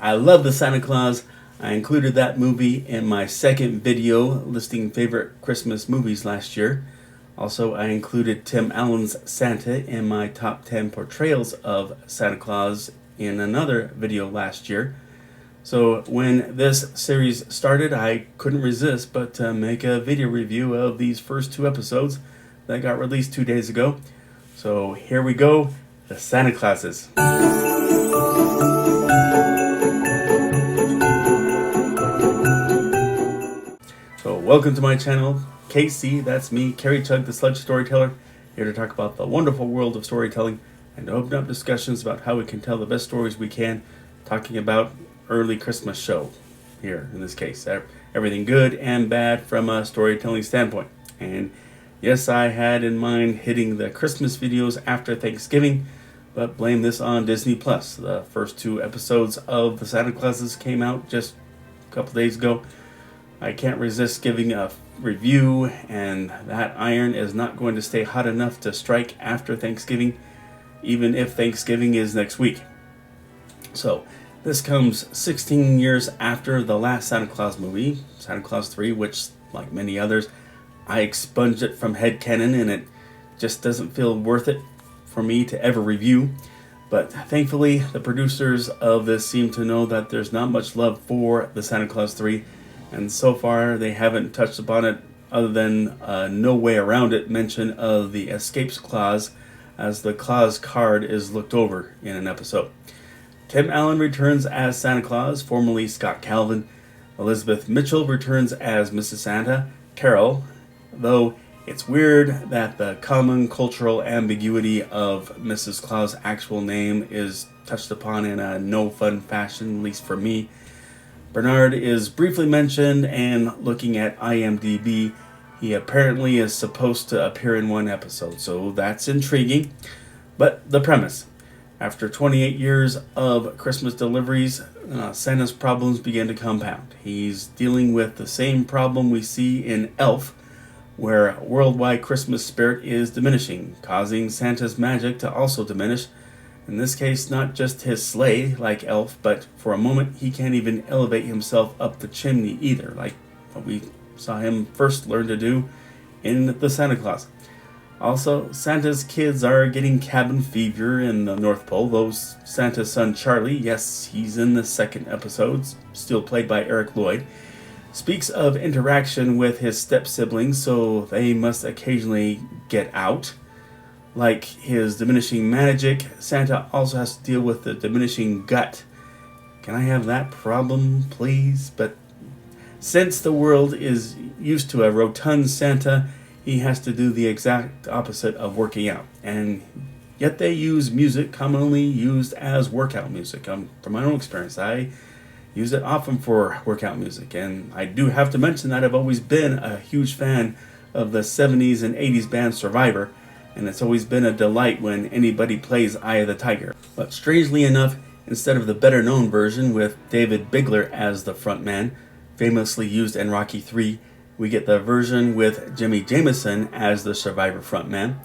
I love the Santa Claus. I included that movie in my second video listing favorite Christmas movies last year. Also, I included Tim Allen's Santa in my top 10 portrayals of Santa Claus in another video last year. So when this series started, I couldn't resist but to make a video review of these first two episodes that got released 2 days ago. So here we go, the Santa Clauses. So welcome to my channel, KC, that's me, Carrie Chug, the Sludge Storyteller, here to talk about the wonderful world of storytelling and to open up discussions about how we can tell the best stories we can, talking about early Christmas show here in this case. Everything good and bad from a storytelling standpoint. And yes, I had in mind hitting the Christmas videos after Thanksgiving, but blame this on Disney Plus. The first two episodes of the Santa Clauses came out just a couple days ago. I can't resist giving a review, and that iron is not going to stay hot enough to strike after Thanksgiving, even if Thanksgiving is next week. So this comes 16 years after the last Santa Claus movie, Santa Claus 3, which, like many others, I expunged it from headcanon and it just doesn't feel worth it for me to ever review. But thankfully, the producers of this seem to know that there's not much love for the Santa Claus 3, and so far they haven't touched upon it other than no way around it mention of the escapes clause as the Claus card is looked over in an episode. Tim Allen returns as Santa Claus, formerly Scott Calvin. Elizabeth Mitchell returns as Mrs. Santa, Carol, though it's weird that the common cultural ambiguity of Mrs. Claus' actual name is touched upon in a no-fun fashion, at least for me. Bernard is briefly mentioned, and looking at IMDb, he apparently is supposed to appear in one episode, so that's intriguing. But the premise. After 28 years of Christmas deliveries, Santa's problems begin to compound. He's dealing with the same problem we see in Elf, where worldwide Christmas spirit is diminishing, causing Santa's magic to also diminish. In this case, not just his sleigh, like Elf, but for a moment he can't even elevate himself up the chimney either, like what we saw him first learn to do in the Santa Claus. Also, Santa's kids are getting cabin fever in the North Pole, though Santa's son Charlie, yes, he's in the second episode, still played by Eric Lloyd, speaks of interaction with his step-siblings, so they must occasionally get out. Like his diminishing magic, Santa also has to deal with the diminishing gut. Can I have that problem, please? But since the world is used to a rotund Santa, he has to do the exact opposite of working out. And yet they use music commonly used as workout music. From my own experience, I use it often for workout music. And I do have to mention that I've always been a huge fan of the 70s and 80s band Survivor, and it's always been a delight when anybody plays Eye of the Tiger. But strangely enough, instead of the better-known version with David Bigler as the frontman, famously used in Rocky III, we get the version with Jimmy Jameson as the Survivor frontman.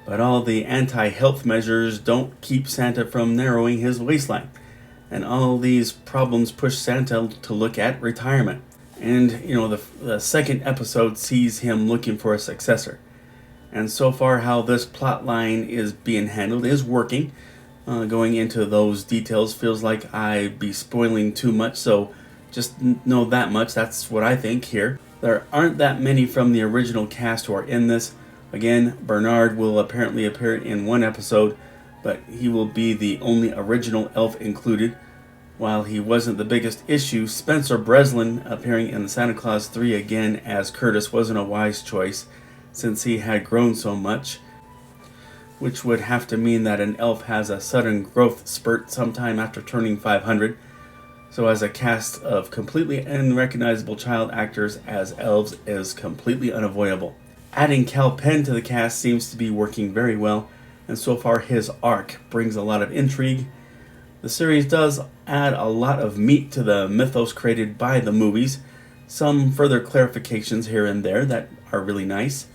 But all the anti-health measures don't keep Santa from narrowing his waistline. And all these problems push Santa to look at retirement. And, the second episode sees him looking for a successor. And so far how this plot line is being handled is working. Going into those details feels like I'd be spoiling too much, so just know that much. That's what I think here. There aren't that many from the original cast who are in this. Again, Bernard will apparently appear in one episode, but he will be the only original elf included. While he wasn't the biggest issue, Spencer Breslin appearing in the Santa Claus 3 again as Curtis wasn't a wise choice, since he had grown so much, which would have to mean that an elf has a sudden growth spurt sometime after turning 500. So as a cast of completely unrecognizable child actors as elves is completely unavoidable. Adding Cal Penn to the cast seems to be working very well, and so far his arc brings a lot of intrigue. The series does add a lot of meat to the mythos created by the movies, some further clarifications here and there that are really nice.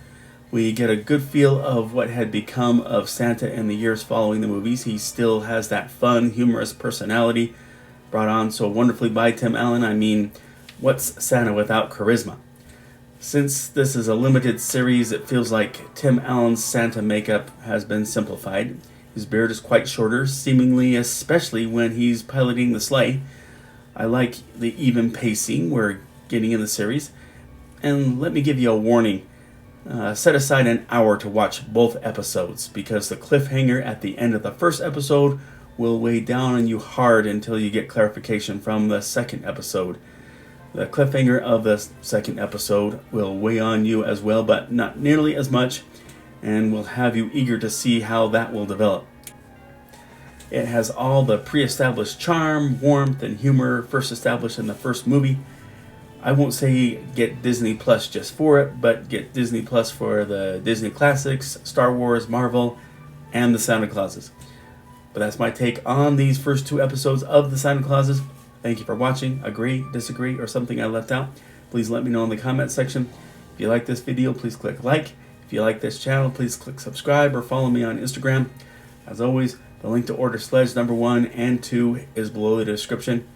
We get a good feel of what had become of Santa in the years following the movies. He still has that fun, humorous personality, brought on so wonderfully by Tim Allen. I mean, what's Santa without charisma? Since this is a limited series, it feels like Tim Allen's Santa makeup has been simplified. His beard is quite shorter, seemingly especially when he's piloting the sleigh. I like the even pacing we're getting in the series. And let me give you a warning. Set aside an hour to watch both episodes, because the cliffhanger at the end of the first episode will weigh down on you hard until you get clarification from the second episode. The cliffhanger of the second episode will weigh on you as well, but not nearly as much, and will have you eager to see how that will develop. It has all the pre-established charm, warmth, and humor first established in the first movie. I won't say get Disney Plus just for it, but get Disney Plus for the Disney classics, Star Wars, Marvel, and the Santa Clauses. But that's my take on these first 2 episodes of the Santa Clauses. Thank you for watching. Agree, disagree, or something I left out, please let me know in the comment section. If you like this video, please click like. If you like this channel, please click subscribe or follow me on Instagram. As always, the link to order Sledge number 1 and 2 is below the description,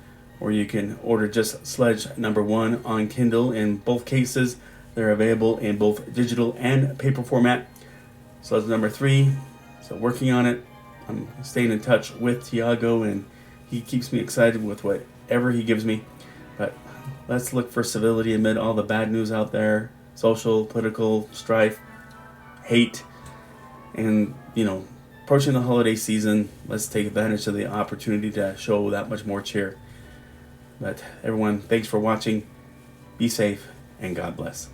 or you can order just Sledge number 1 on Kindle. In both cases, they're available in both digital and paper format. Sledge number 3, so working on it. I'm staying in touch with Tiago, and he keeps me excited with whatever he gives me. But let's look for civility amid all the bad news out there. Social, political, strife, hate, and, approaching the holiday season, let's take advantage of the opportunity to show that much more cheer. But everyone, thanks for watching. Be safe, and God bless.